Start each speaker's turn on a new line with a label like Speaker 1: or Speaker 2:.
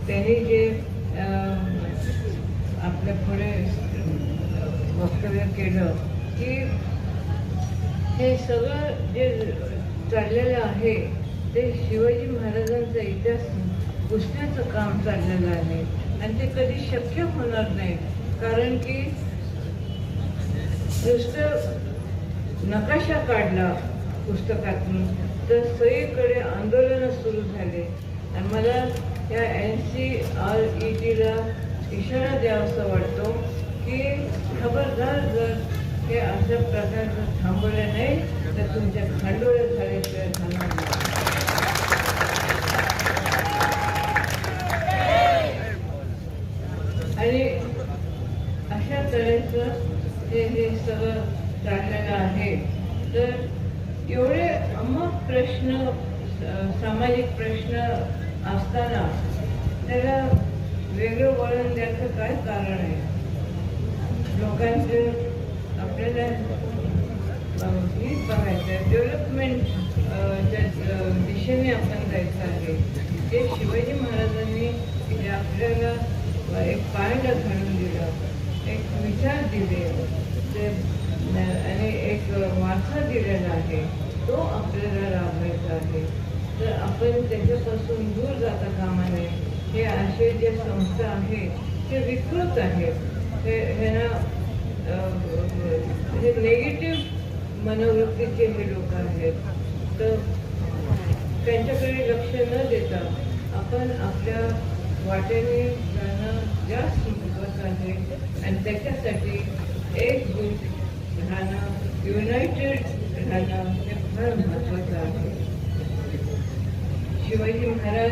Speaker 1: त्यांनी जे आपल्या पुढे वक्तव्य केलं की हे सगळं जे चाललेलं आहे ते शिवाजी महाराजांचा इतिहास पुसण्याचं काम चाललेलं आहे आणि ते कधी शक्य होणार नाही. कारण की नुसतं नकाशा काढला पुस्तकातून तर सगळीकडे आंदोलनं सुरू झाले. आणि मला या NCRETला इशारा द्यावासा वाटतो की खबरदार जर हे अशा प्रकारचं थांबवलं नाही तर तुमच्या खांडोळ्या झाल्याशिवाय थांबणार नाही. आणि अशा तऱ्हेचं हे सगळं चाललेलं आहे. तर एवढे अमुक प्रश्न सामाजिक प्रश्न असताना त्याला वेगळं वळण द्यायचं काय कारण आहे? लोकांचं आपल्याला हीच बघायचं आहे, डेव्हलपमेंट दिशेने आपण जायचं आहे. जे शिवाजी महाराजांनी जे आपल्याला एक पायाला घालून दिलं, एक विचार दिले ते आणि एक वारसा दिलेला आहे तो आपल्याला राबवायचा आहे. तर आपण त्याच्यापासून दूर जाता कामा नये. हे असे जे संस्था आहेत ते विकृत आहेत. हे नेगेटिव्ह मनोवृत्तीचे हे लोक आहेत. तर त्यांच्याकडे लक्ष न देता आपण आपल्या वाटेने जाणं जास्त महत्त्वाचं आहे. आणि त्याच्यासाठी एकजूट राहणं, युनायटेड राहणं हे फार महत्त्वाचं आहे. शिवाजी महाराज